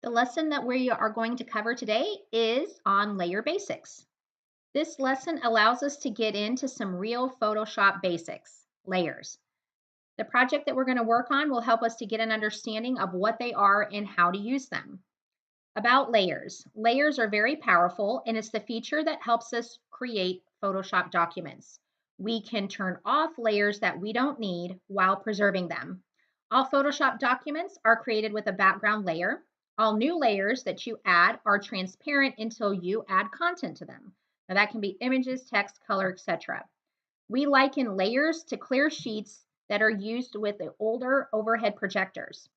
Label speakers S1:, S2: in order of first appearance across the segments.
S1: The lesson that we are going to cover today is on layer basics. This lesson allows us to get into some real Photoshop basics, layers. The project that we're going to work on will help us to get an understanding of what they are and how to use them. About layers. Layers are very powerful, and it's the feature that helps us create Photoshop documents. We can turn off layers that we don't need while preserving them. All Photoshop documents are created with a background layer. All new layers that you add are transparent until you add content to them. Now that can be images, text, color, etc. We liken layers to clear sheets that are used with the older overhead projectors.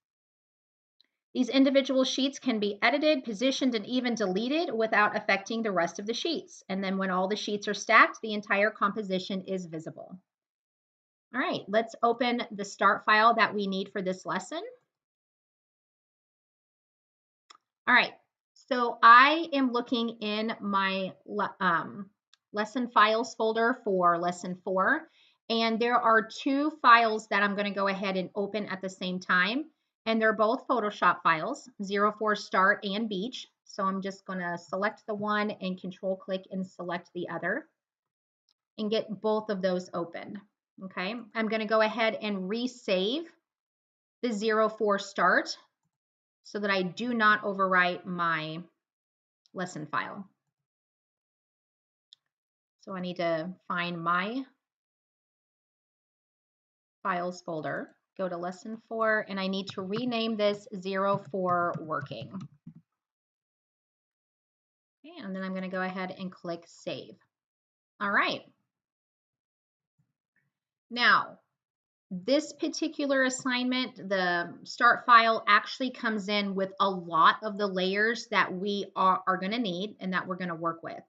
S1: These individual sheets can be edited, positioned, and even deleted without affecting the rest of the sheets. And then when all the sheets are stacked, the entire composition is visible. All right, let's open the start file that we need for this lesson. All right, so I am looking in my lesson files folder for lesson 4, and there are two files that I'm going to go ahead and open at the same time, and they're both Photoshop files, 04 Start and Beach. So I'm just going to select the one and control click and select the other and get both of those opened. Okay, I'm going to go ahead and resave the 04 Start so that I do not overwrite my lesson file. So I need to find my files folder, go to lesson 4, and I need to rename this 04 working. Okay, and then I'm going to go ahead and click save. All right. Now, this particular assignment, the start file actually comes in with a lot of the layers that we are going to need and that we're going to work with.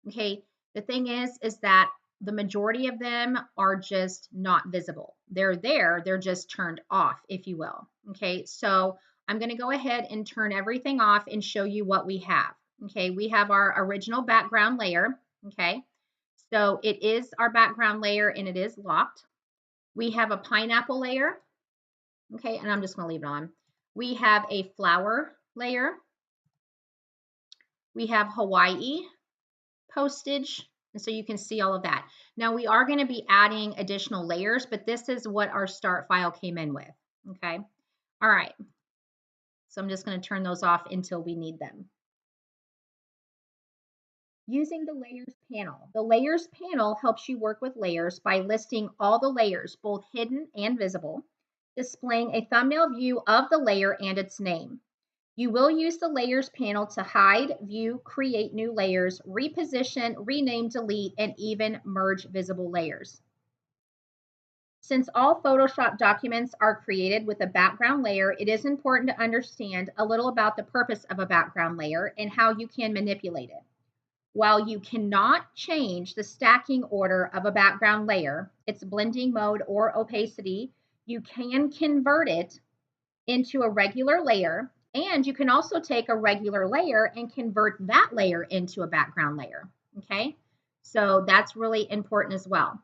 S1: Okay, the thing is that the majority of them are just not visible. They're there, they're just turned off, if you will. Okay, so I'm going to go ahead and turn everything off and show you what we have. Okay, we have our original background layer. Okay, so it is our background layer and it is locked. We have a pineapple layer. Okay, and I'm just going to leave it on. We have a flower layer. We have Hawaii, postage, and so you can see all of that. Now we are going to be adding additional layers, but this is what our start file came in with. Okay, all right, so I'm just going to turn those off until we need them. Using the layers panel. The layers panel helps you work with layers by listing all the layers, both hidden and visible, displaying a thumbnail view of the layer and its name. You will use the layers panel to hide, view, create new layers, reposition, rename, delete, and even merge visible layers. Since all Photoshop documents are created with a background layer, it is important to understand a little about the purpose of a background layer and how you can manipulate it. While you cannot change the stacking order of a background layer, its blending mode or opacity, you can convert it into a regular layer, and you can also take a regular layer and convert that layer into a background layer. Okay, so that's really important as well.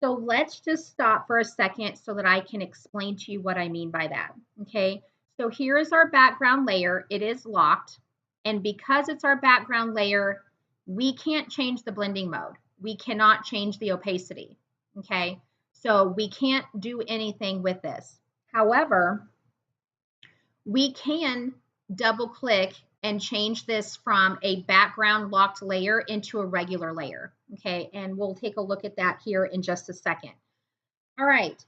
S1: So let's just stop for a second so that I can explain to you what I mean by that. Okay, so here is our background layer. It is locked, and because it's our background layer, we can't change the blending mode. We cannot change the opacity. Okay, so we can't do anything with this. However, we can double click and change this from a background locked layer into a regular layer. Okay, and we'll take a look at that here in just a second. All right.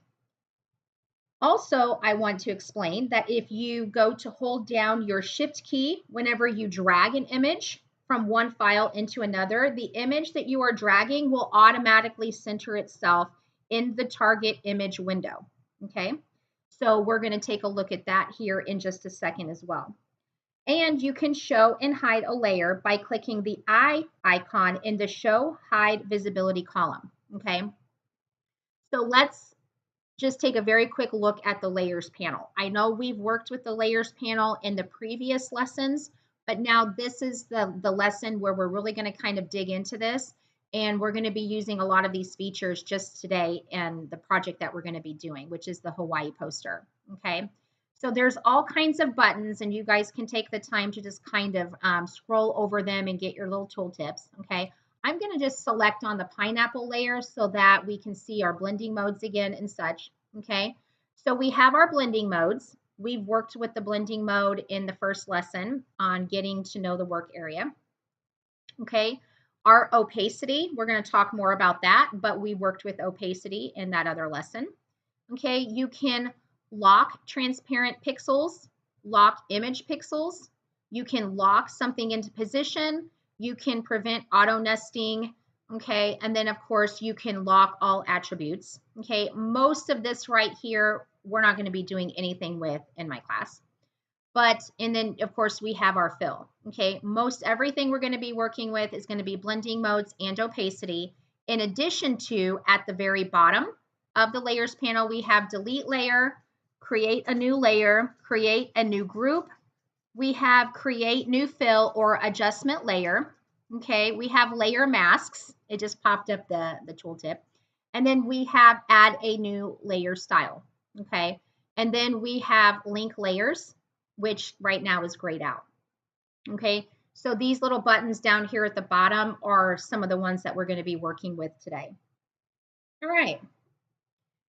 S1: Also, I want to explain that if you go to hold down your shift key whenever you drag an image from one file into another, the image that you are dragging will automatically center itself in the target image window. Okay, so we're going to take a look at that here in just a second as well. And you can show and hide a layer by clicking the eye icon in the Show Hide Visibility column. Okay, so let's just take a very quick look at the layers panel. I know we've worked with the layers panel in the previous lessons, but now this is the lesson where we're really going to kind of dig into this, and we're going to be using a lot of these features just today in the project that we're going to be doing, which is the Hawaii poster. Okay, So there's all kinds of buttons, and you guys can take the time to just kind of scroll over them and get your little tooltips, okay? I'm gonna just select on the pineapple layer so that we can see our blending modes again and such, okay? So we have our blending modes. We've worked with the blending mode in the first lesson on getting to know the work area, okay? Our opacity, we're gonna talk more about that, but we worked with opacity in that other lesson. Okay, you can lock transparent pixels, lock image pixels. You can lock something into position. You can prevent auto nesting. Okay, and then of course you can lock all attributes. Okay, most of this right here, we're not going to be doing anything with in my class. And then of course we have our fill. Okay, most everything we're going to be working with is going to be blending modes and opacity. In addition to, at the very bottom of the layers panel, we have delete layer, create a new layer, create a new group. We have create new fill or adjustment layer. Okay, we have layer masks. It just popped up the tooltip. And then we have add a new layer style. Okay, and then we have link layers, which right now is grayed out. Okay, so these little buttons down here at the bottom are some of the ones that we're going to be working with today. All right,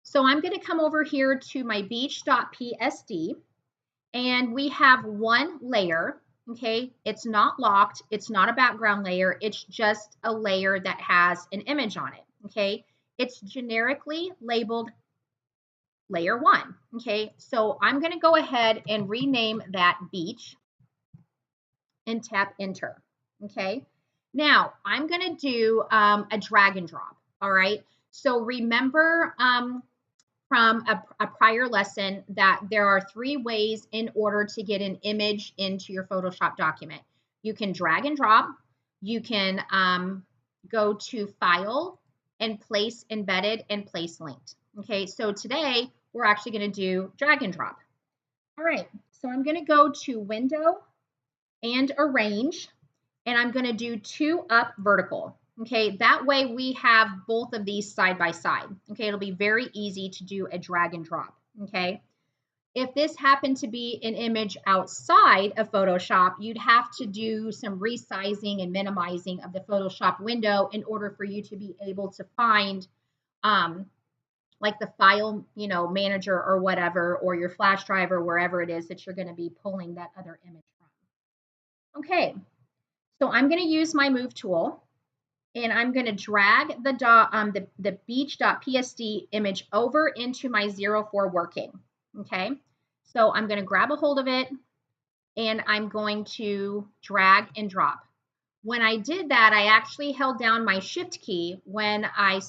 S1: so I'm going to come over here to my beach.psd, and we have one layer. Okay, it's not locked, it's not a background layer, it's just a layer that has an image on it. Okay, it's generically labeled layer 1. Okay, so I'm going to go ahead and rename that beach and tap enter. Okay, now I'm going to do a drag and drop. All right, so remember from a prior lesson that there are 3 ways in order to get an image into your Photoshop document. You can drag and drop, you can go to file and place embedded and place linked. Okay, so today we're actually going to do drag and drop. All right, so I'm going to go to window and arrange, and I'm going to do 2 up vertical. Okay, that way we have both of these side by side. Okay, it'll be very easy to do a drag and drop. Okay, if this happened to be an image outside of Photoshop, you'd have to do some resizing and minimizing of the Photoshop window in order for you to be able to find like the file, manager or whatever, or your flash drive or wherever it is that you're going to be pulling that other image from. Okay, so I'm going to use my move tool, and I'm going to drag the beach.psd image over into my 04 working. Okay, so I'm going to grab a hold of it, and I'm going to drag and drop. When I did that, I actually held down my shift key when I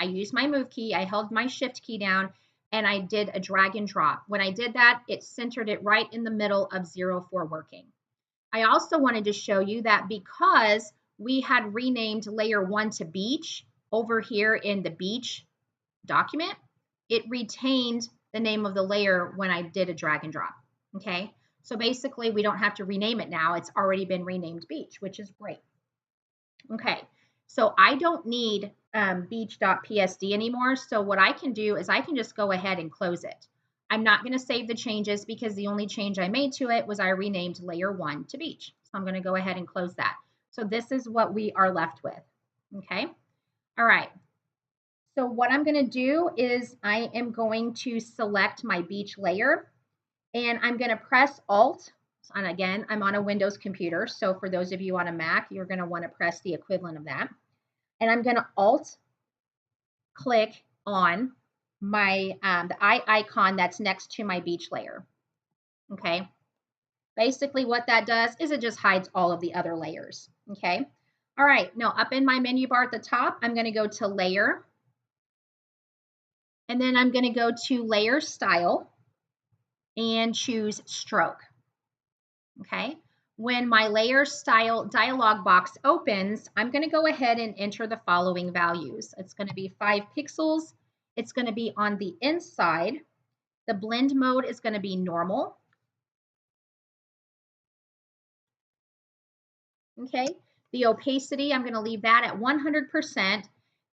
S1: used my move key. I held my shift key down, and I did a drag and drop. When I did that, it centered it right in the middle of 04 working. I also wanted to show you that because we had renamed layer 1 to beach over here in the beach document, it retained the name of the layer when I did a drag and drop. Okay, so basically we don't have to rename it now. It's already been renamed beach, which is great. Okay, so I don't need beach.psd anymore. So what I can do is I can just go ahead and close it. I'm not going to save the changes because the only change I made to it was I renamed layer 1 to beach. So I'm going to go ahead and close that. So this is what we are left with. Okay, all right. So what I'm going to do is I am going to select my beach layer, and I'm going to press Alt. And again, I'm on a Windows computer. So for those of you on a Mac, you're going to want to press the equivalent of that. And I'm going to Alt click on my the eye icon that's next to my beach layer. Okay. Basically what that does is it just hides all of the other layers. Okay. All right. Now up in my menu bar at the top, I'm going to go to layer. And then I'm going to go to layer style and choose stroke. Okay. When my layer style dialog box opens, I'm going to go ahead and enter the following values. It's going to be 5 pixels. It's going to be on the inside. The blend mode is going to be normal. Okay. The opacity, I'm going to leave that at 100%.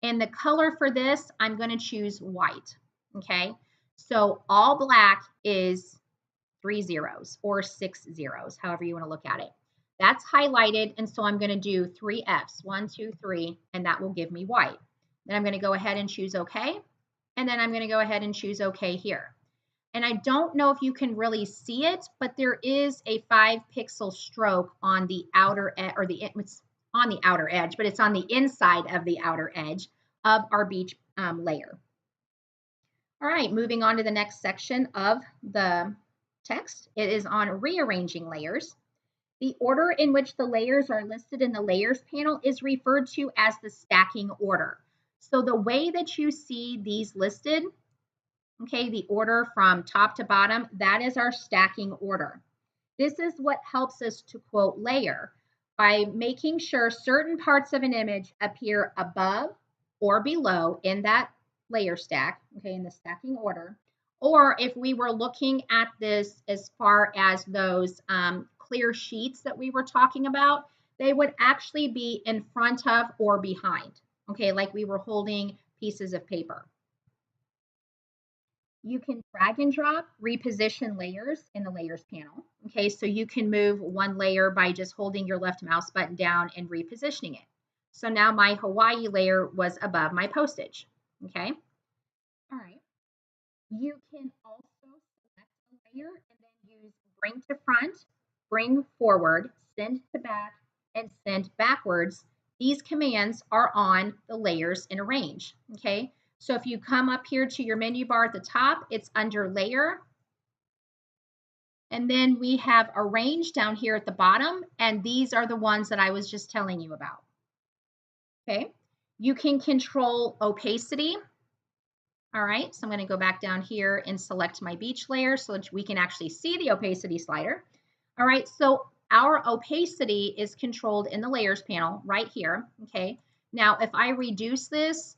S1: And the color for this, I'm going to choose white. Okay. So all black is 3 zeros or 6 zeros, however you want to look at it. That's highlighted, and so I'm going to do 3 Fs, 1, 2, 3, and that will give me white. Then I'm going to go ahead and choose OK, and then I'm going to go ahead and choose OK here. And I don't know if you can really see it, but there is a 5-pixel stroke on the outer edge, or it's on the outer edge, but it's on the inside of the outer edge of our beach layer. All right, moving on to the next section of the text. It is on rearranging layers. The order in which the layers are listed in the layers panel is referred to as the stacking order. So the way that you see these listed, okay, the order from top to bottom, that is our stacking order. This is what helps us to quote layer by making sure certain parts of an image appear above or below in that layer stack, okay, in the stacking order. Or if we were looking at this as far as those clear sheets that we were talking about, they would actually be in front of or behind, okay, like we were holding pieces of paper. You can drag and drop, reposition layers in the layers panel. Okay, so you can move one layer by just holding your left mouse button down and repositioning it. So now my Hawaii layer was above my postage. Okay, all right. You can also select a layer and then use bring to front, bring forward, send to back, and send backwards. These commands are on the layers in a range. Okay, so if you come up here to your menu bar at the top, it's under layer. And then we have arrange down here at the bottom, and these are the ones that I was just telling you about. Okay, you can control opacity. All right, so I'm going to go back down here and select my beach layer so that we can actually see the opacity slider. All right, so our opacity is controlled in the layers panel right here. Okay, now if I reduce this,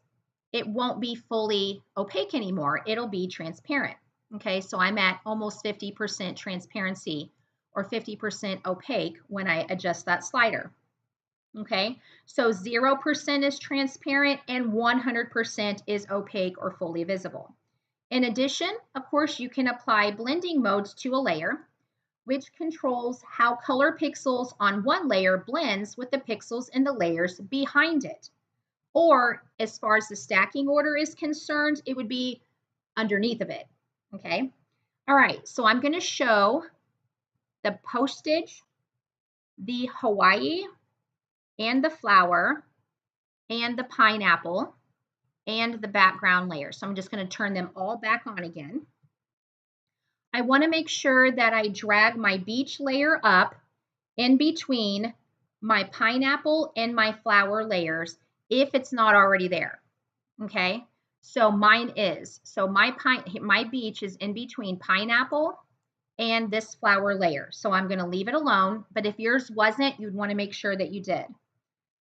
S1: it won't be fully opaque anymore. It'll be transparent. Okay, so I'm at almost 50% transparency or 50% opaque when I adjust that slider. Okay, so 0% is transparent and 100% is opaque or fully visible. In addition, of course, you can apply blending modes to a layer, which controls how color pixels on one layer blends with the pixels in the layers behind it. Or as far as the stacking order is concerned, it would be underneath of it. Okay. All right. So I'm going to show the postage, the Hawaii, and the flower, and the pineapple, and the background layer. So I'm just going to turn them all back on again. I want to make sure that I drag my beach layer up in between my pineapple and my flower layers if it's not already there. Okay, so mine is. So my beach is in between pineapple and this flower layer. So I'm going to leave it alone, but if yours wasn't, you'd want to make sure that you did.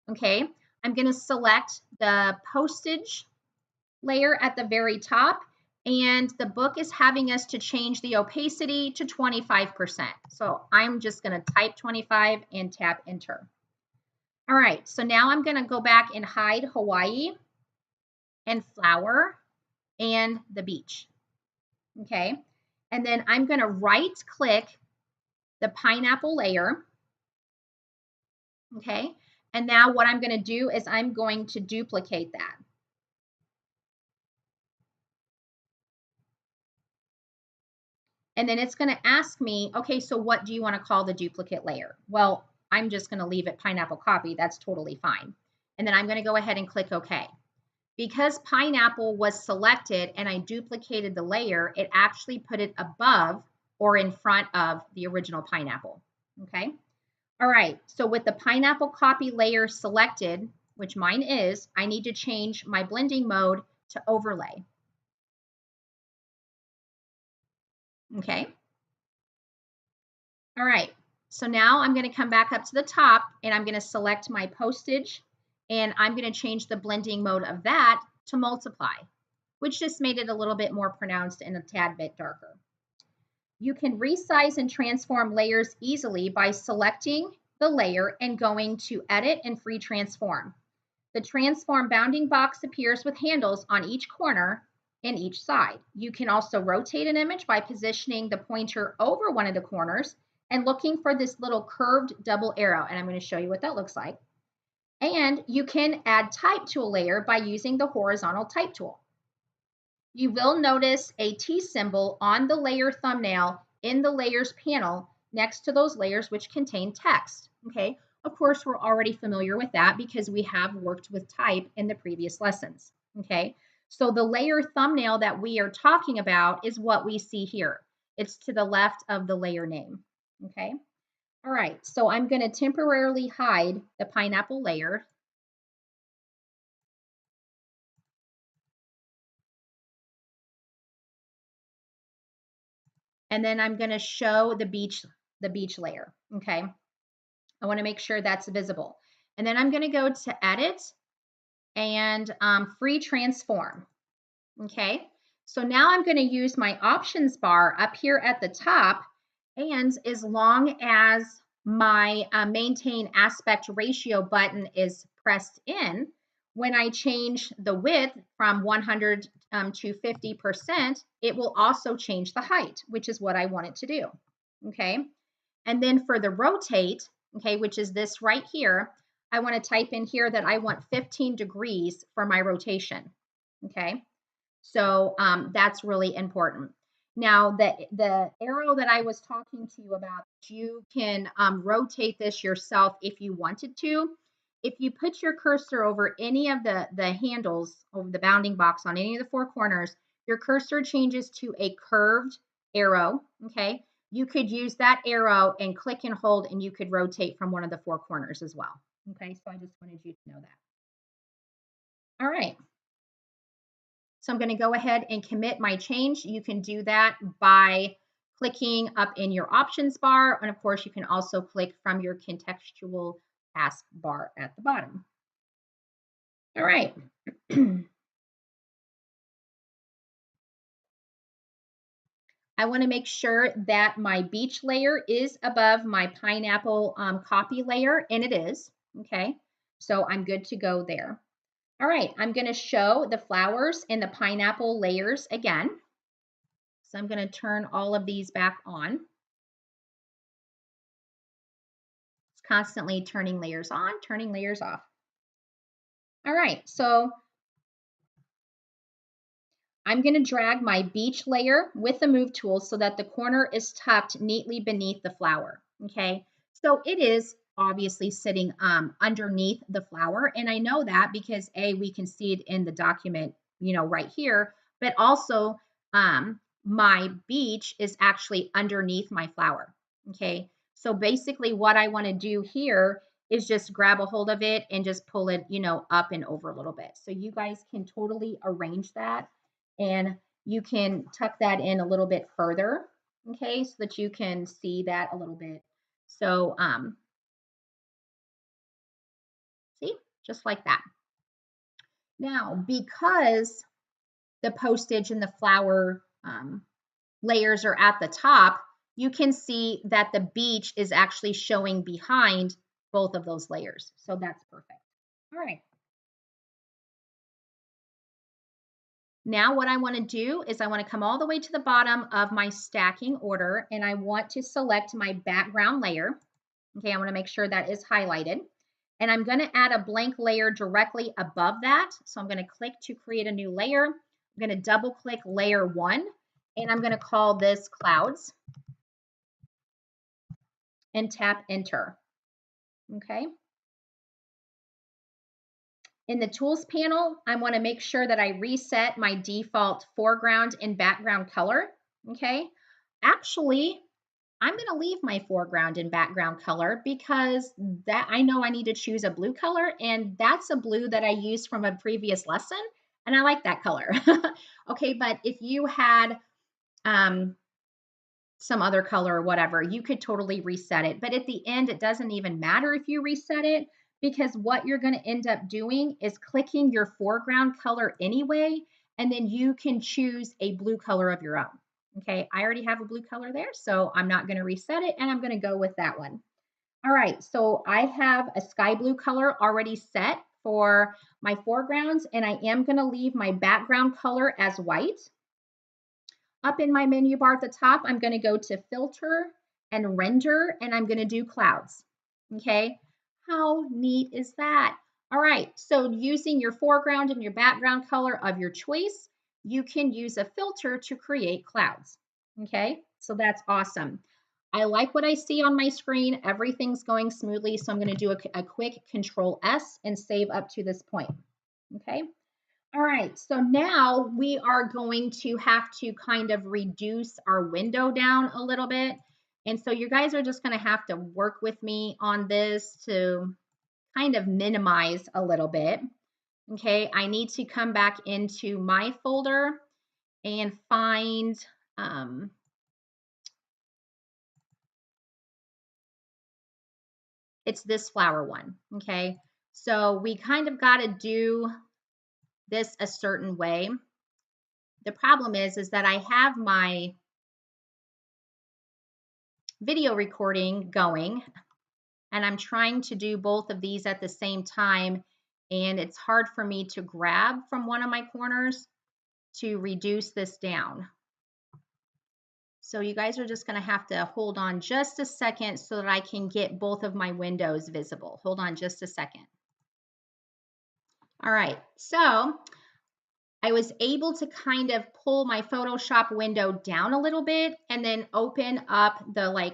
S1: Okay, I'm going to select the postage layer at the very top, and the book is having us to change the opacity to 25%. So I'm just going to type 25 and tap enter. All right, so now I'm going to go back and hide Hawaii and flower and the beach. Okay, and then I'm going to right click the pineapple layer. Okay, and now what I'm going to do is I'm going to duplicate that. And then it's going to ask me, okay, so what do you want to call the duplicate layer? Well, I'm just going to leave it pineapple copy. That's totally fine. And then I'm going to go ahead and click OK. Because pineapple was selected and I duplicated the layer, it actually put it above or in front of the original pineapple. Okay. All right. So with the pineapple copy layer selected, which mine is, I need to change my blending mode to overlay. Okay. All right. So now I'm going to come back up to the top and I'm going to select my postage and I'm going to change the blending mode of that to multiply, which just made it a little bit more pronounced and a tad bit darker. You can resize and transform layers easily by selecting the layer and going to Edit and Free Transform. The Transform bounding box appears with handles on each corner, in each side. You can also rotate an image by positioning the pointer over one of the corners and looking for this little curved double arrow. And I'm going to show you what that looks like. And you can add type to a layer by using the horizontal type tool. You will notice a T symbol on the layer thumbnail in the layers panel next to those layers which contain text. Okay, of course, we're already familiar with that because we have worked with type in the previous lessons. Okay, so the layer thumbnail that we are talking about is what we see here. It's to the left of the layer name. Okay, all right, so I'm going to temporarily hide the pineapple layer. And then I'm going to show the beach layer. Okay, I want to make sure that's visible. And then I'm going to go to edit and free transform. Okay, so now I'm going to use my options bar up here at the top. And as long as my maintain aspect ratio button is pressed in, when I change the width from 100 to 50%, it will also change the height, which is what I want it to do. Okay, and then for the rotate, okay, which is this right here, I want to type in here that I want 15 degrees for my rotation. Okay, so that's really important. Now, the arrow that I was talking to you about, you can rotate this yourself if you wanted to. If you put your cursor over any of the handles over the bounding box on any of the four corners, your cursor changes to a curved arrow, okay? You could use that arrow and click and hold, and you could rotate from one of the four corners as well. Okay, so I just wanted you to know that. All right. So I'm going to go ahead and commit my change. You can do that by clicking up in your options bar. And of course, you can also click from your contextual task bar at the bottom. All right. I want to make sure that my beach layer is above my pineapple copy layer, and it is. Okay, so I'm good to go there. All right, I'm going to show the flowers and the pineapple layers again. So I'm going to turn all of these back on. It's constantly turning layers on, turning layers off. All right, so I'm going to drag my beach layer with the move tool so that the corner is tucked neatly beneath the flower. Okay, so it is obviously sitting underneath the flower, and I know that because we can see it in the document, right here, but also my beach is actually underneath my flower. Okay, so basically what I want to do here is just grab a hold of it and just pull it, up and over a little bit. So you guys can totally arrange that, and you can tuck that in a little bit further, okay, so that you can see that a little bit. So, see, just like that. Now, because the postage and the flower layers are at the top, you can see that the beach is actually showing behind both of those layers. So that's perfect. All right. Now what I want to do is I want to come all the way to the bottom of my stacking order, and I want to select my background layer. Okay, I want to make sure that is highlighted. And I'm going to add a blank layer directly above that. So I'm going to click to create a new layer. I'm going to double click layer 1, and I'm going to call this clouds and tap enter. Okay. In the tools panel, I want to make sure that I reset my default foreground and background color. Okay. Actually, I'm going to leave my foreground and background color because that I know I need to choose a blue color, and that's a blue that I used from a previous lesson, and I like that color. Okay, but if you had some other color or whatever, you could totally reset it. But at the end, it doesn't even matter if you reset it, because what you're going to end up doing is clicking your foreground color anyway, and then you can choose a blue color of your own. Okay, I already have a blue color there, so I'm not going to reset it, and I'm going to go with that one. All right, so I have a sky blue color already set for my foregrounds, and I am going to leave my background color as white. Up in my menu bar at the top, I'm going to go to filter and render, and I'm going to do clouds. Okay, how neat is that? All right, so using your foreground and your background color of your choice, you can use a filter to create clouds. Okay, so that's awesome. I like what I see on my screen. Everything's going smoothly, so I'm going to do a quick Control S and save up to this point. Okay. All right, so now we are going to have to kind of reduce our window down a little bit. And so you guys are just going to have to work with me on this to kind of minimize a little bit. Okay, I need to come back into my folder and find, it's this flower one. Okay, so we kind of got to do this a certain way. The problem is that I have my video recording going, and I'm trying to do both of these at the same time, and it's hard for me to grab from one of my corners to reduce this down. So you guys are just going to have to hold on just a second so that I can get both of my windows visible. Hold on just a second. All right, so I was able to kind of pull my Photoshop window down a little bit and then open up the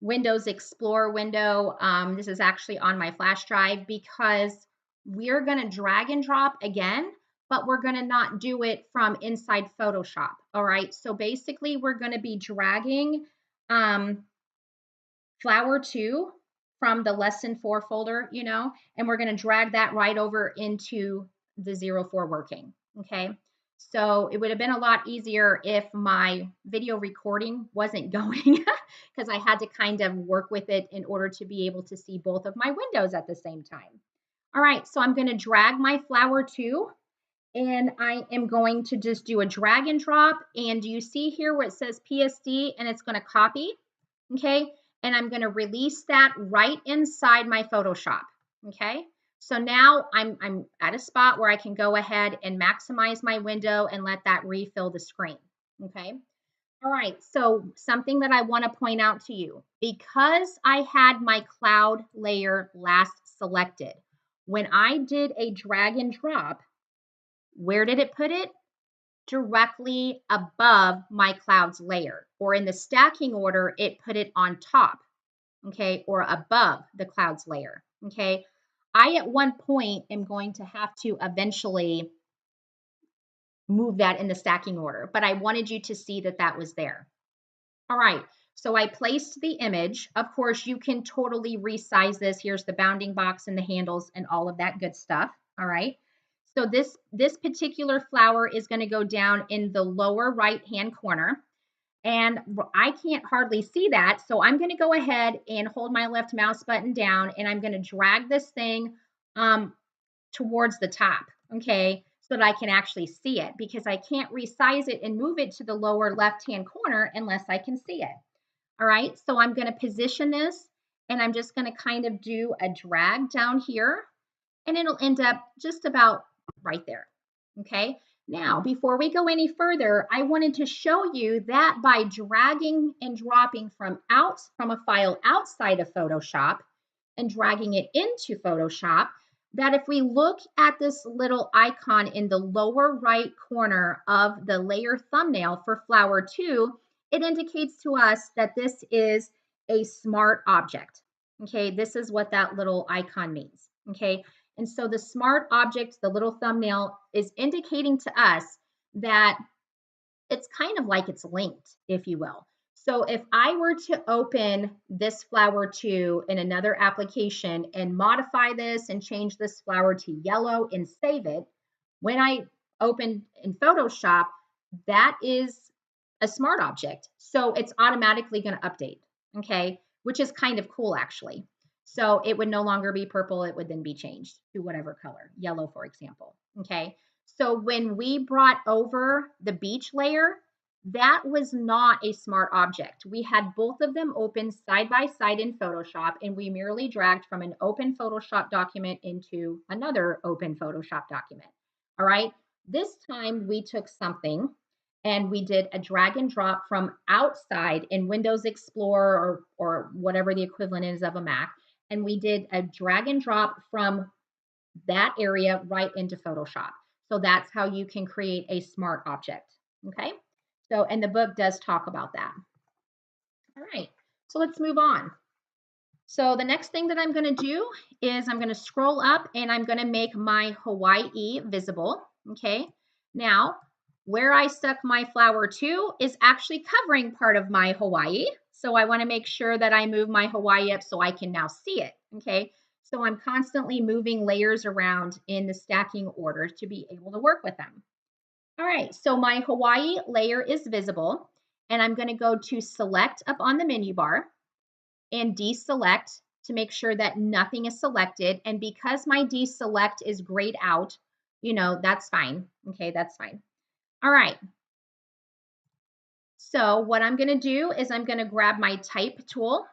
S1: Windows Explorer window. This is actually on my flash drive because we're going to drag and drop again, but we're going to not do it from inside Photoshop. All right, so basically we're going to be dragging Flower 2 from the lesson 4 folder, and we're going to drag that right over into the 04 working. Okay. So it would have been a lot easier if my video recording wasn't going because I had to kind of work with it in order to be able to see both of my windows at the same time. All right, so I'm going to drag my Flower 2 and I am going to just do a drag and drop. And do you see here where it says PSD and it's going to copy? Okay, and I'm going to release that right inside my Photoshop. Okay, so now I'm at a spot where I can go ahead and maximize my window and let that refill the screen. Okay, all right, so something that I want to point out to you, because I had my cloud layer last selected, when I did a drag and drop, where did it put it? Directly above my clouds layer, or in the stacking order, it put it on top, okay, or above the clouds layer, okay. I at one point am going to have to eventually move that in the stacking order, but I wanted you to see that that was there. All right, so I placed the image. Of course, you can totally resize this. Here's the bounding box and the handles and all of that good stuff. All right. So this particular flower is going to go down in the lower right-hand corner. And I can't hardly see that. So I'm going to go ahead and hold my left mouse button down and I'm going to drag this thing towards the top, okay, so that I can actually see it because I can't resize it and move it to the lower left-hand corner unless I can see it. All right, so I'm going to position this and I'm just going to kind of do a drag down here and it'll end up just about right there. Okay, now before we go any further, I wanted to show you that by dragging and dropping from a file outside of Photoshop and dragging it into Photoshop, that if we look at this little icon in the lower right corner of the layer thumbnail for Flower 2, it indicates to us that this is a smart object. Okay, this is what that little icon means. Okay, and so the smart object, the little thumbnail, is indicating to us that it's kind of like it's linked, if you will. So if I were to open this Flower 2 in another application and modify this and change this flower to yellow and save it, when I open in Photoshop, that is a smart object. So it's automatically going to update, okay, which is kind of cool actually. So it would no longer be purple, it would then be changed to whatever color, yellow, for example, okay? So when we brought over the beach layer, That was not a smart object. We had both of them open side by side in Photoshop, and we merely dragged from an open Photoshop document into another open Photoshop document. All right. This time we took something and we did a drag and drop from outside in Windows Explorer or whatever the equivalent is of a Mac. And we did a drag and drop from that area right into Photoshop. So that's how you can create a smart object. Okay. So, and the book does talk about that. All right. So let's move on. So the next thing that I'm going to do is I'm going to scroll up and I'm going to make my Hawaii visible. Okay. Now, where I stuck my flower to is actually covering part of my Hawaii. So I want to make sure that I move my Hawaii up so I can now see it. Okay. So I'm constantly moving layers around in the stacking order to be able to work with them. All right. So my Hawaii layer is visible and I'm going to go to select up on the menu bar and deselect to make sure that nothing is selected. And because my deselect is grayed out, that's fine. Okay, that's fine. All right. So what I'm going to do is I'm going to grab my type tool.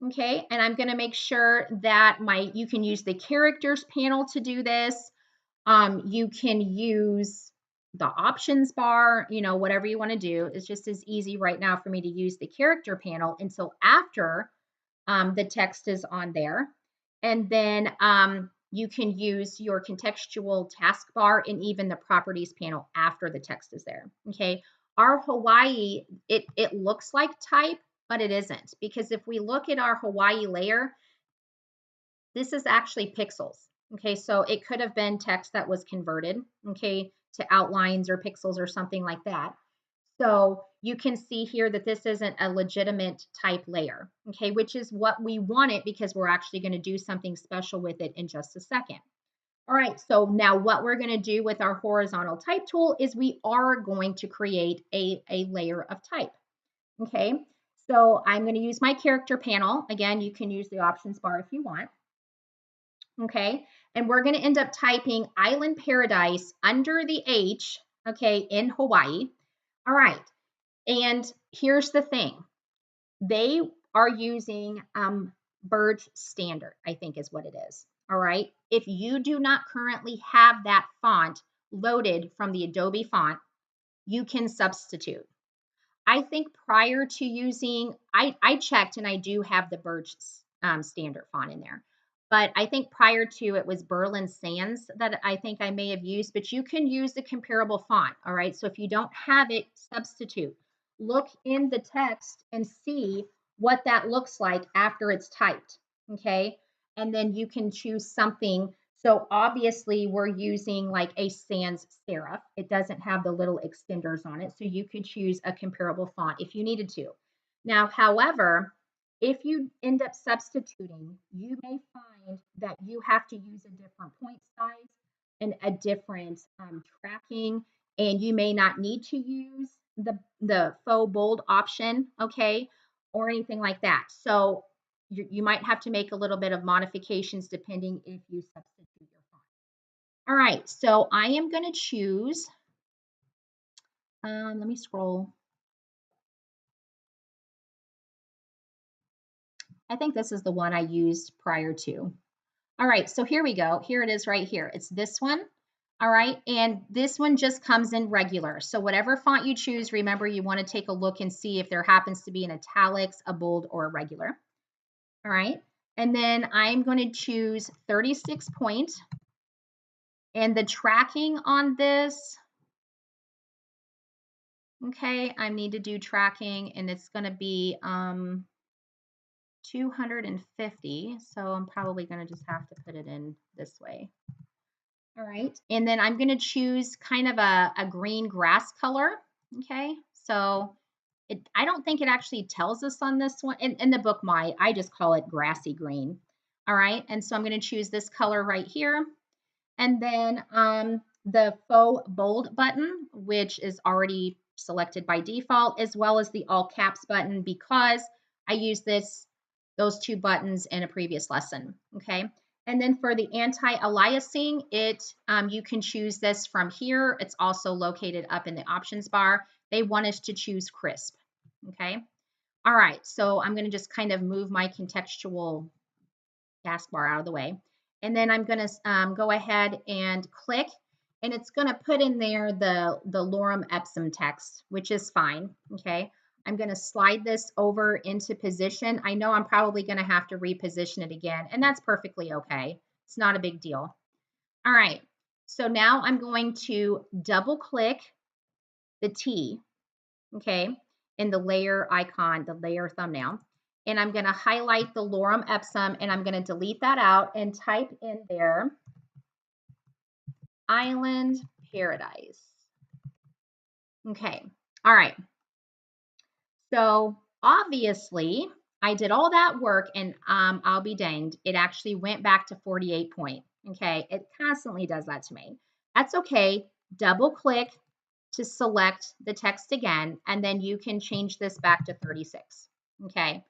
S1: Okay, and I'm going to make sure that you can use the characters panel to do this. You can use the options bar, whatever you want to do. It's just as easy right now for me to use the character panel until after the text is on there. And then you can use your contextual taskbar and even the properties panel after the text is there. Okay. Our Hawaii, it looks like type, but it isn't, because if we look at our Hawaii layer, this is actually pixels. Okay. So it could have been text that was converted, okay, to outlines or pixels or something like that. So you can see here that this isn't a legitimate type layer, okay, which is what we want it because we're actually going to do something special with it in just a second. All right, so now what we're going to do with our horizontal type tool is we are going to create a layer of type, okay? So I'm going to use my character panel. Again, you can use the options bar if you want, okay? And we're going to end up typing Island Paradise under the H, okay, in Hawaii. All right. And here's the thing. They are using Birch Standard, I think is what it is. All right. If you do not currently have that font loaded from the Adobe font, you can substitute. I think prior to using, I checked and I do have the Birch Standard font in there. But I think prior to it was Berlin Sans that I think I may have used, but you can use the comparable font. All right. So if you don't have it, substitute. Look in the text and see what that looks like after it's typed. Okay. And then you can choose something. So obviously we're using like a sans serif. It doesn't have the little extenders on it. So you could choose a comparable font if you needed to. Now, however, if you end up substituting, you may find that you have to use a different point size and a different tracking, and you may not need to use the faux bold option, okay, or anything like that. So you might have to make a little bit of modifications depending if you substitute your font. All right, so I am going to choose, let me scroll. I think this is the one I used prior to. All right, so here we go. Here it is right here. It's this one. All right, and this one just comes in regular. So whatever font you choose, remember you want to take a look and see if there happens to be an italics, a bold, or a regular. All right, and then I'm going to choose 36 point. And the tracking on this, okay, I need to do tracking, and it's going to be 250. So I'm probably going to just have to put it in this way. All right, and then I'm going to choose kind of a green grass color. Okay, so I don't think it actually tells us on this one. In the book, I just call it grassy green. All right, and so I'm going to choose this color right here. And then the faux bold button, which is already selected by default, as well as the all caps button because I used those two buttons in a previous lesson. Okay. And then for the anti-aliasing, you can choose this from here. It's also located up in the options bar. They want us to choose crisp, okay? All right, so I'm gonna just kind of move my contextual taskbar out of the way. And then I'm gonna go ahead and click, and it's gonna put in there the lorem ipsum text, which is fine, okay? I'm gonna slide this over into position. I know I'm probably gonna have to reposition it again, and that's perfectly okay. It's not a big deal. All right, so now I'm going to double click the T, okay, in the layer icon, the layer thumbnail. And I'm going to highlight the lorem ipsum and I'm going to delete that out and type in there Island Paradise. Okay. All right. So obviously I did all that work and I'll be danged. It actually went back to 48 point. Okay. It constantly does that to me. That's okay. Double click to select the text again, and then you can change this back to 36. Okay.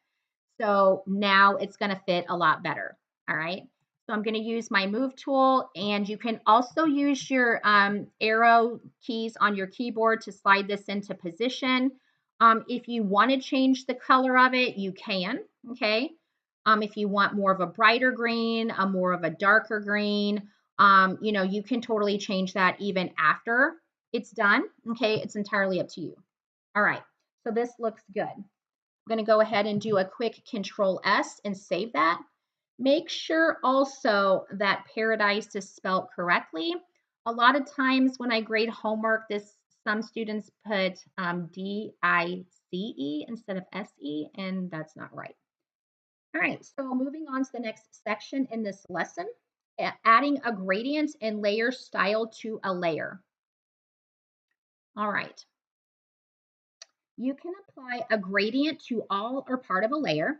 S1: So now it's going to fit a lot better. All right. So I'm going to use my move tool, and you can also use your arrow keys on your keyboard to slide this into position. If you want to change the color of it, you can. Okay. If you want more of a brighter green, a more of a darker green, you can totally change that even after it's done. Okay. It's entirely up to you. All right. So this looks good. I'm going to go ahead and do a quick Control S and save that. Make sure also that paradise is spelled correctly. A lot of times when I grade homework, some students put D-I-C-E instead of S-E, and that's not right. All right, so moving on to the next section in this lesson, adding a gradient and layer style to a layer. All right. You can apply a gradient to all or part of a layer,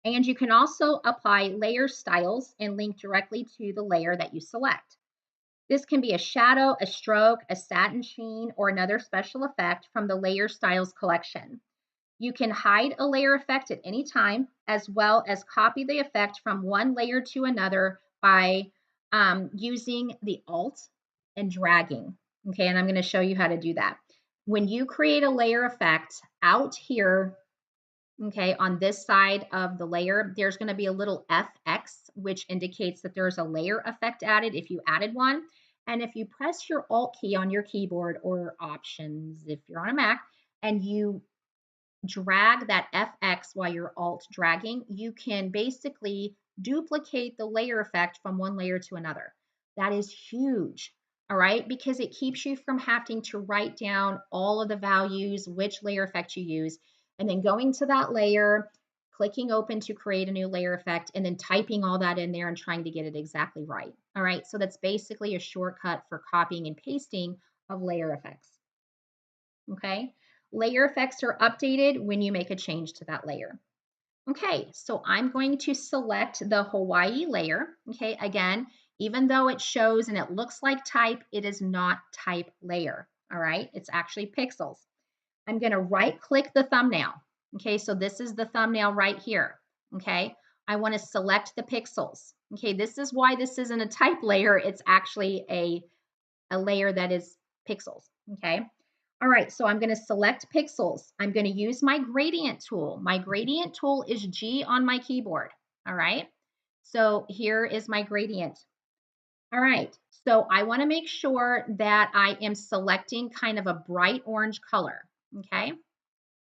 S1: and you can also apply layer styles and link directly to the layer that you select. This can be a shadow, a stroke, a satin sheen, or another special effect from the layer styles collection. You can hide a layer effect at any time, as well as copy the effect from one layer to another by using the Alt and dragging. Okay, and I'm going to show you how to do that. When you create a layer effect out here, okay, on this side of the layer, there's going to be a little FX, which indicates that there's a layer effect added if you added one. And if you press your Alt key on your keyboard, or Options if you're on a Mac, and you drag that FX while you're Alt dragging, you can basically duplicate the layer effect from one layer to another. That is huge, all right, because it keeps you from having to write down all of the values, which layer effect you use, and then going to that layer, clicking open to create a new layer effect, and then typing all that in there and trying to get it exactly right. All right, so that's basically a shortcut for copying and pasting of layer effects. Okay. Layer effects are updated when you make a change to that layer. Okay, so I'm going to select the Hawaii layer. Okay, again, even though it shows and it looks like type, it is not type layer. All right, it's actually pixels. I'm going to right click the thumbnail. Okay, so this is the thumbnail right here. Okay, I want to select the pixels. Okay, this is why this isn't a type layer. It's actually a layer that is pixels. Okay. All right, so I'm going to select pixels. I'm going to use my gradient tool. My gradient tool is G on my keyboard. All right, so here is my gradient. All right, so I want to make sure that I am selecting kind of a bright orange color. Okay,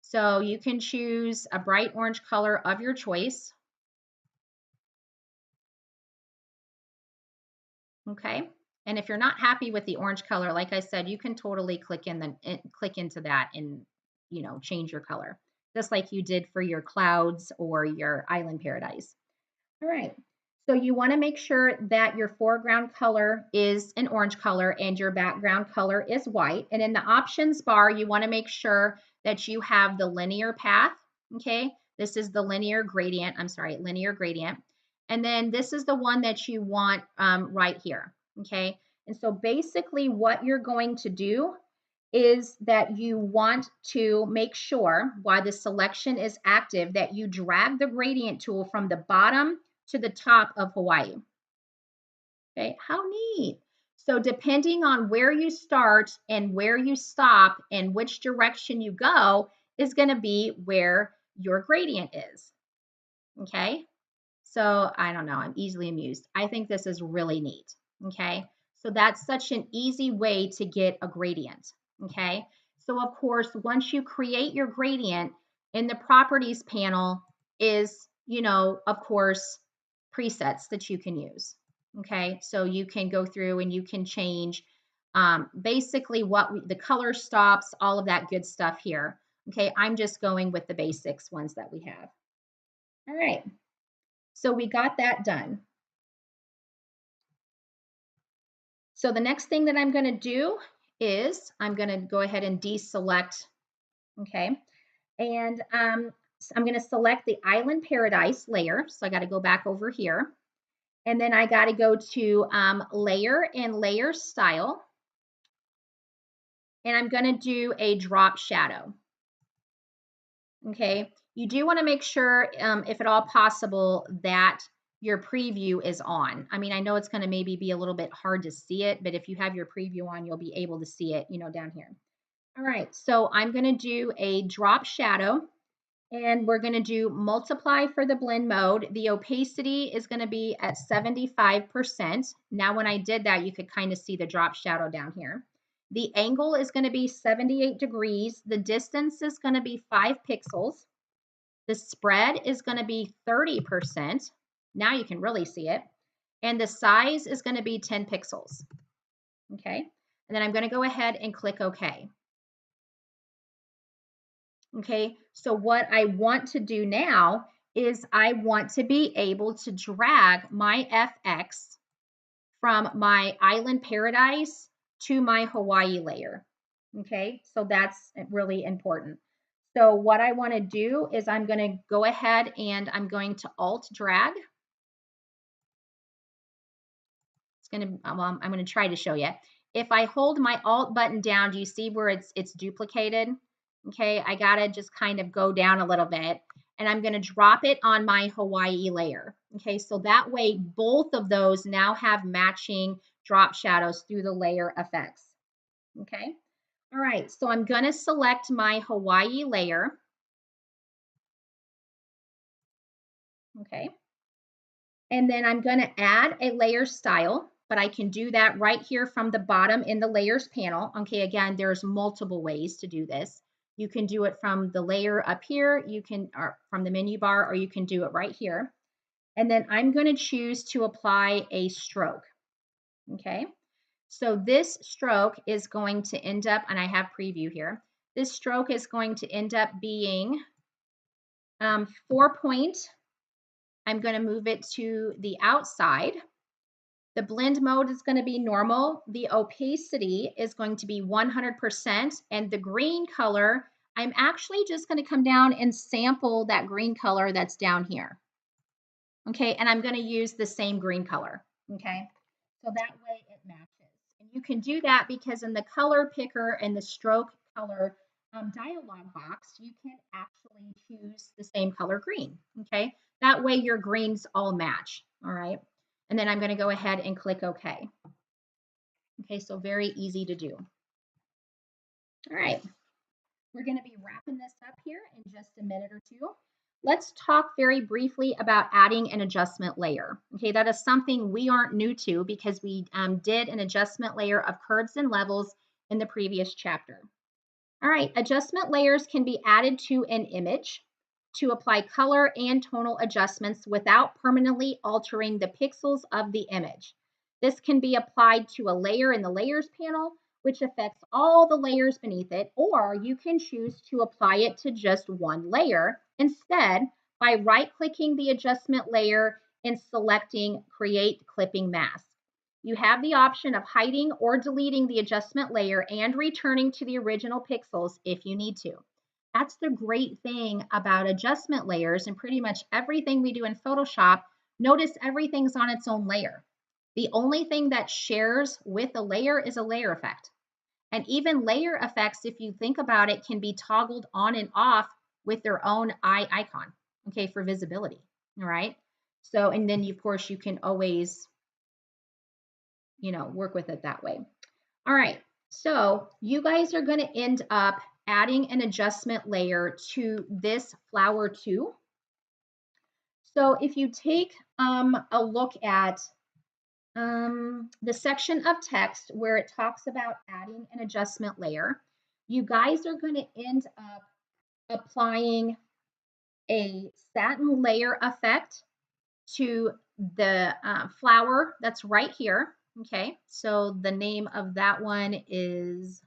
S1: so you can choose a bright orange color of your choice. Okay, and if you're not happy with the orange color, like I said, you can totally click into that and change your color, just like you did for your clouds or your island paradise. All right. So you want to make sure that your foreground color is an orange color and your background color is white. And in the options bar, you want to make sure that you have the linear path. Okay. This is the linear gradient. I'm sorry, linear gradient. And then this is the one that you want right here. Okay. And so basically what you're going to do is that you want to make sure while the selection is active that you drag the gradient tool from the bottom to the top of Hawaii. Okay, how neat. So depending on where you start and where you stop and which direction you go is going to be where your gradient is. Okay. So I don't know. I'm easily amused. I think this is really neat. Okay. So that's such an easy way to get a gradient. Okay. So of course, once you create your gradient in the properties panel is, of course, presets that you can use. Okay. So you can go through and you can change basically the color stops, all of that good stuff here. Okay. I'm just going with the basics ones that we have. All right. So we got that done. So the next thing that I'm going to do is I'm going to go ahead and deselect, okay? And so I'm going to select the Island Paradise layer. So I got to go back over here. And then I got to go to Layer and Layer Style. And I'm going to do a drop shadow. Okay, you do want to make sure, if at all possible, that your preview is on. I mean, I know it's going to maybe be a little bit hard to see it, but if you have your preview on, you'll be able to see it, down here. All right, so I'm going to do a drop shadow, and we're going to do multiply for the blend mode. The opacity is going to be at 75%. Now, when I did that, you could kind of see the drop shadow down here. The angle is going to be 78 degrees. The distance is going to be 5 pixels. The spread is going to be 30%. Now you can really see it. And the size is going to be 10 pixels. Okay. And then I'm going to go ahead and click OK. Okay. So what I want to do now is I want to be able to drag my FX from my Island Paradise to my Hawaii layer. Okay, so that's really important. So what I want to do is I'm going to go ahead and I'm going to Alt drag. It's going to, well, I'm going to try to show you. If I hold my Alt button down, do you see where it's duplicated? Okay, I got to just kind of go down a little bit and I'm going to drop it on my Hawaii layer. Okay, so that way both of those now have matching drop shadows through the layer effects. Okay, all right, so I'm going to select my Hawaii layer. Okay, and then I'm going to add a layer style, but I can do that right here from the bottom in the layers panel. Okay, again, there's multiple ways to do this. You can do it from the layer up here, or from the menu bar, or you can do it right here. And then I'm going to choose to apply a stroke. Okay, so this stroke is going to end up, and I have preview here, this stroke is going to end up being 4 point. I'm going to move it to the outside. The blend mode is going to be normal. The opacity is going to be 100%. And the green color, I'm actually just going to come down and sample that green color that's down here. Okay, and I'm going to use the same green color. Okay, so that way it matches. And you can do that because in the color picker and the stroke color dialog box, you can actually choose the same color green. Okay, that way your greens all match. All right, and then I'm going to go ahead and click OK. Okay, so very easy to do. All right, we're going to be wrapping this up here in just a minute or two. Let's talk very briefly about adding an adjustment layer. Okay, that is something we aren't new to because we did an adjustment layer of curves and levels in the previous chapter. All right, adjustment layers can be added to an image to apply color and tonal adjustments without permanently altering the pixels of the image. This can be applied to a layer in the layers panel, which affects all the layers beneath it, or you can choose to apply it to just one layer instead by right-clicking the adjustment layer and selecting Create Clipping Mask. You have the option of hiding or deleting the adjustment layer and returning to the original pixels if you need to. That's the great thing about adjustment layers and pretty much everything we do in Photoshop. Notice everything's on its own layer. The only thing that shares with a layer is a layer effect. And even layer effects, if you think about it, can be toggled on and off with their own eye icon, okay, for visibility, all right? So, and then of course you can always work with it that way. All right, so you guys are going to end up adding an adjustment layer to this flower too. So if you take a look at the section of text where it talks about adding an adjustment layer, you guys are going to end up applying a satin layer effect to the flower that's right here. Okay, so the name of that one is,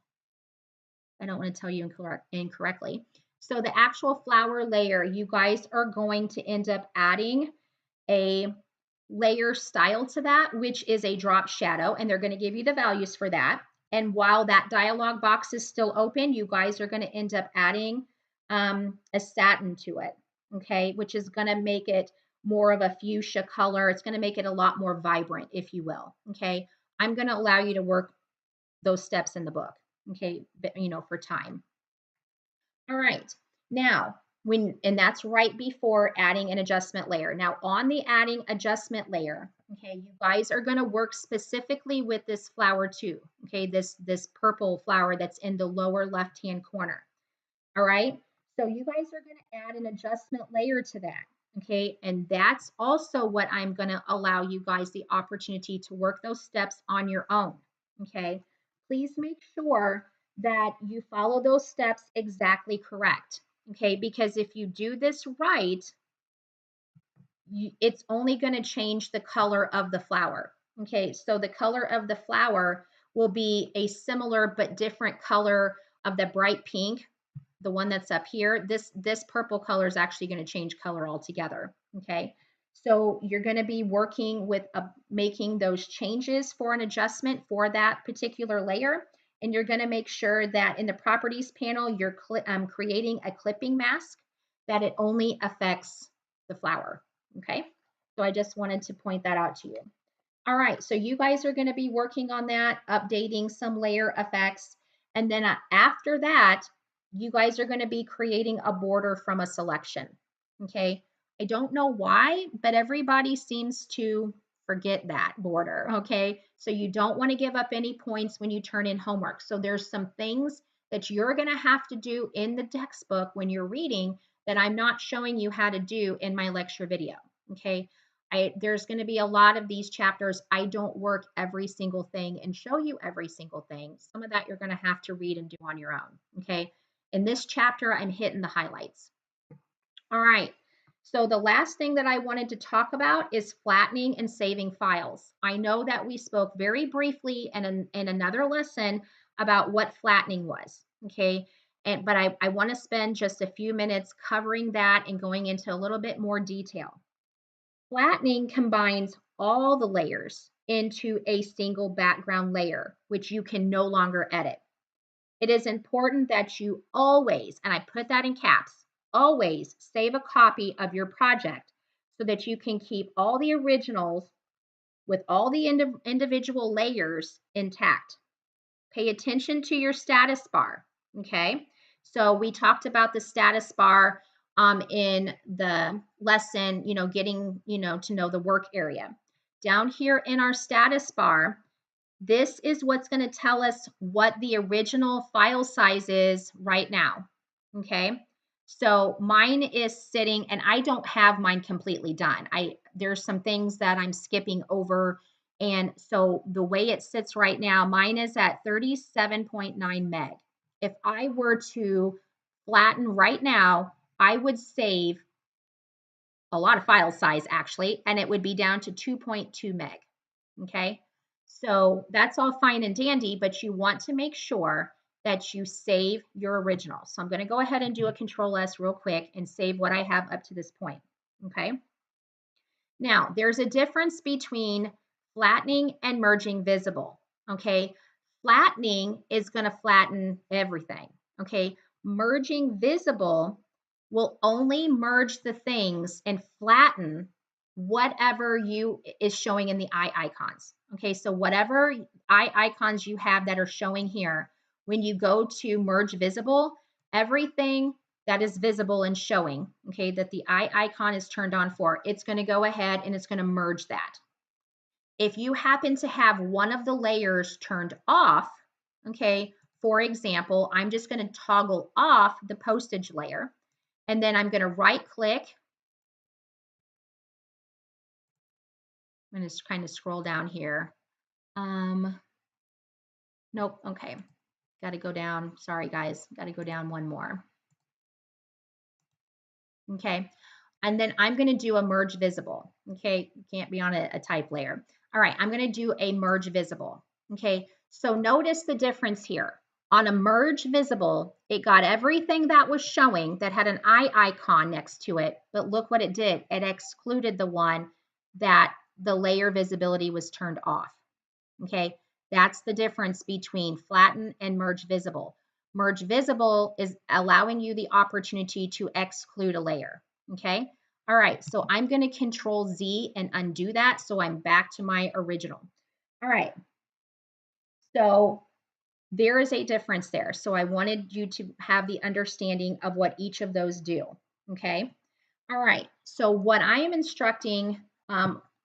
S1: I don't want to tell you incorrectly. So the actual flower layer, you guys are going to end up adding a layer style to that, which is a drop shadow, and they're going to give you the values for that. And while that dialog box is still open, you guys are going to end up adding a satin to it, okay, which is going to make it more of a fuchsia color. It's going to make it a lot more vibrant, if you will, okay. I'm going to allow you to work those steps in the book, okay, but, for time. All right, now and that's right before adding an adjustment layer. Now on the adding adjustment layer, okay, you guys are going to work specifically with this flower too, okay, this purple flower that's in the lower left hand corner. All right, so you guys are going to add an adjustment layer to that, okay, and that's also what I'm going to allow you guys the opportunity to work those steps on your own, okay. Please make sure that you follow those steps exactly correct, okay, because if you do this right, it's only going to change the color of the flower, okay. So the color of the flower will be a similar but different color of the bright pink, the one that's up here. This purple color is actually going to change color altogether, okay. So you're going to be working with making those changes for an adjustment for that particular layer, and you're going to make sure that in the properties panel you're creating a clipping mask that it only affects the flower, okay. So I just wanted to point that out to you. All right, so you guys are going to be working on that, updating some layer effects, and then after that you guys are going to be creating a border from a selection, okay. I don't know why, but everybody seems to forget that border, okay. So you don't want to give up any points when you turn in homework. So there's some things that you're going to have to do in the textbook when you're reading that I'm not showing you how to do in my lecture video, okay. There's going to be a lot of these chapters. I don't work every single thing and show you every single thing. Some of that you're going to have to read and do on your own, okay. In this chapter, I'm hitting the highlights. All right, so the last thing that I wanted to talk about is flattening and saving files. I know that we spoke very briefly in another lesson about what flattening was, okay? But I want to spend just a few minutes covering that and going into a little bit more detail. Flattening combines all the layers into a single background layer, which you can no longer edit. It is important that you always, and I put that in caps, always save a copy of your project so that you can keep all the originals with all the individual layers intact. Pay attention to your status bar, okay? So we talked about the status bar in the lesson, getting, to know the work area. Down here in our status bar, this is what's going to tell us what the original file size is right now, okay? So mine is sitting, and I don't have mine completely done. There's some things that I'm skipping over, and so the way it sits right now, mine is at 37.9 meg. If I were to flatten right now, I would save a lot of file size actually, and it would be down to 2.2 meg, okay? So that's all fine and dandy, but you want to make sure that you save your original. So I'm going to go ahead and do a Control S real quick and save what I have up to this point, okay? Now, there's a difference between flattening and merging visible, okay? Flattening is going to flatten everything, okay? Merging visible will only merge the things and flatten whatever is showing in the eye icons. Okay, so whatever eye icons you have that are showing here, when you go to merge visible, everything that is visible and showing, okay, that the eye icon is turned on for, it's going to go ahead and it's going to merge that. If you happen to have one of the layers turned off, okay, for example, I'm just going to toggle off the postage layer, and then I'm going to right click. I'm going to kind of scroll down here. Nope, okay. Got to go down. Sorry, guys. Got to go down one more. Okay. And then I'm going to do a merge visible. Okay. You can't be on a type layer. All right. I'm going to do a merge visible. Okay. So notice the difference here. On a merge visible, it got everything that was showing that had an eye icon next to it. But look what it did. It excluded the one that the layer visibility was turned off. Okay. That's the difference between flatten and merge visible. Merge visible is allowing you the opportunity to exclude a layer. Okay. All right. So I'm going to Control Z and undo that. So I'm back to my original. All right. So there is a difference there. So I wanted you to have the understanding of what each of those do. Okay. All right. So what I am instructing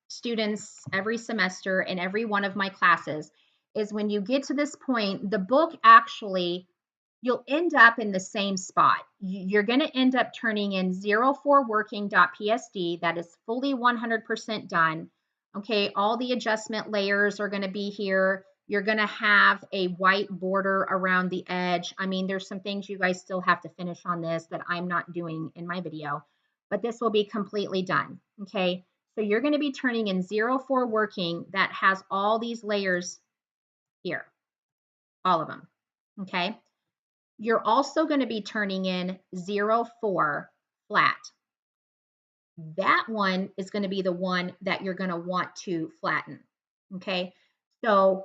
S1: students every semester in every one of my classes is when you get to this point, the book actually, you'll end up in the same spot. You're going to end up turning in 04working.psd that is fully 100% done. Okay, all the adjustment layers are going to be here. You're going to have a white border around the edge. I mean, there's some things you guys still have to finish on this that I'm not doing in my video, but this will be completely done. Okay, so you're going to be turning in 04working that has all these layers here, all of them. Okay. You're also going to be turning in 04 flat. That one is going to be the one that you're going to want to flatten. Okay. So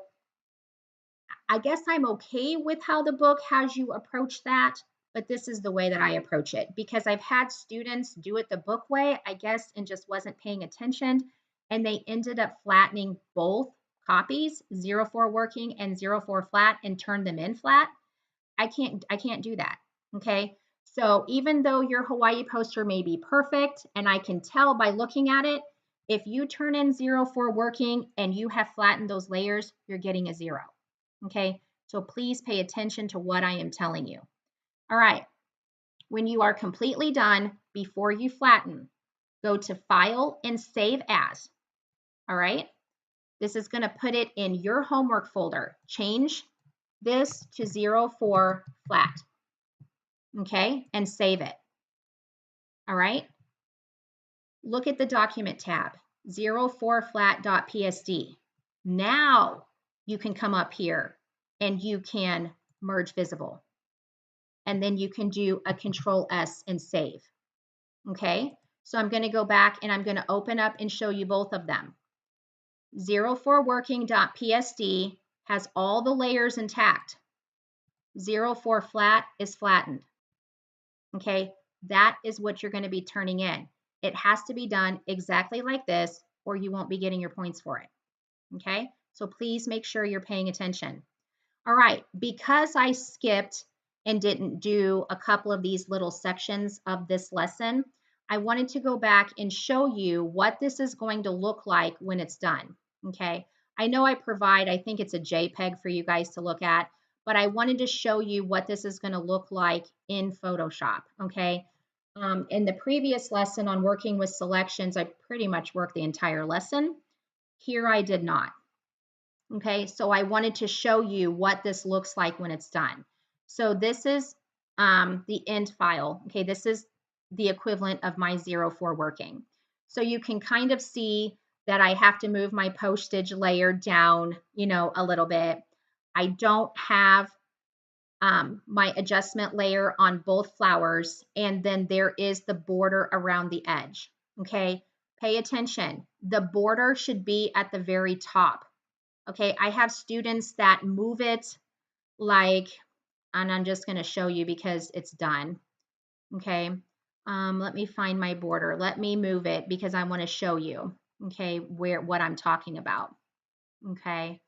S1: I guess I'm okay with how the book has you approach that, but this is the way that I approach it because I've had students do it the book way, I guess, and just wasn't paying attention. And they ended up flattening both copies, 04working and 04 flat, and turned them in flat. I can't do that. Okay. So even though your Hawaii poster may be perfect, and I can tell by looking at it, if you turn in 04working and you have flattened those layers, you're getting a 0. Okay. So please pay attention to what I am telling you. All right. When you are completely done, before you flatten, go to File and Save As. All right. This is going to put it in your homework folder. Change this to 04 flat. Okay, and save it. All right. Look at the document tab, 04flat.psd. Now you can come up here and you can merge visible. And then you can do a Control S and save. Okay, so I'm going to go back and I'm going to open up and show you both of them. 04working.psd has all the layers intact. 04 flat is flattened. Okay, that is what you're going to be turning in. It has to be done exactly like this, or you won't be getting your points for it. Okay, so please make sure you're paying attention. All right, because I skipped and didn't do a couple of these little sections of this lesson, I wanted to go back and show you what this is going to look like when it's done. Okay, I know I provide, I think it's a JPEG for you guys to look at, but I wanted to show you what this is going to look like in Photoshop. Okay, in the previous lesson on working with selections, I pretty much worked the entire lesson. Here I did not. Okay, so I wanted to show you what this looks like when it's done. So this is the end file. Okay, this is the equivalent of my 04working. So you can kind of see that I have to move my postage layer down, you know, a little bit. I don't have my adjustment layer on both flowers, and then there is the border around the edge. Okay, pay attention. The border should be at the very top. Okay, I have students that move it like, and I'm just going to show you because it's done. Okay, let me find my border. Let me move it because I want to show you, okay, what I'm talking about. Okay,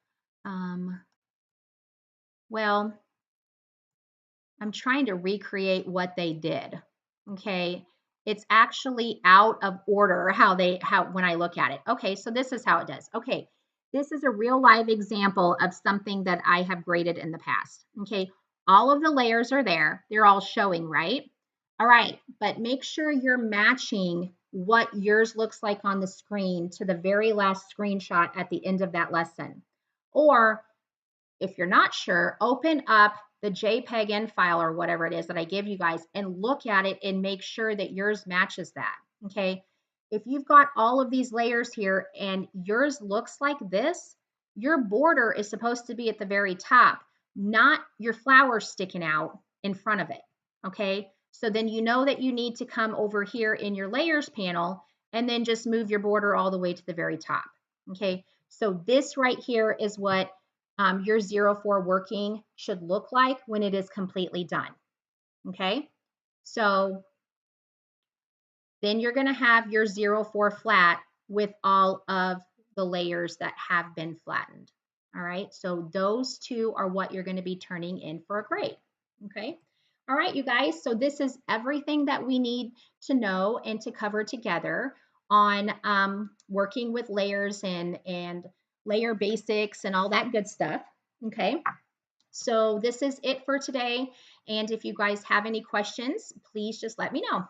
S1: well, I'm trying to recreate what they did. Okay, it's actually out of order how when I look at it. Okay, so this is how it does. Okay, This is a real live example of something that I have graded in the past. Okay, all of the layers are there. They're all showing, right? All right, but make sure you're matching what yours looks like on the screen to the very last screenshot at the end of that lesson. Or if you're not sure, open up the JPEG file or whatever it is that I give you guys and look at it and make sure that yours matches that. Okay. If you've got all of these layers here and yours looks like this, your border is supposed to be at the very top, not your flower sticking out in front of it. Okay. So then you know that you need to come over here in your layers panel and then just move your border all the way to the very top. Okay. So this right here is what your 04 working should look like when it is completely done. Okay, so then you're going to have your 04 flat with all of the layers that have been flattened. All right, so those two are what you're going to be turning in for a grade. Okay, all right, you guys, so this is everything that we need to know and to cover together on working with layers and layer basics and all that good stuff. Okay. So this is it for today. And if you guys have any questions, please just let me know.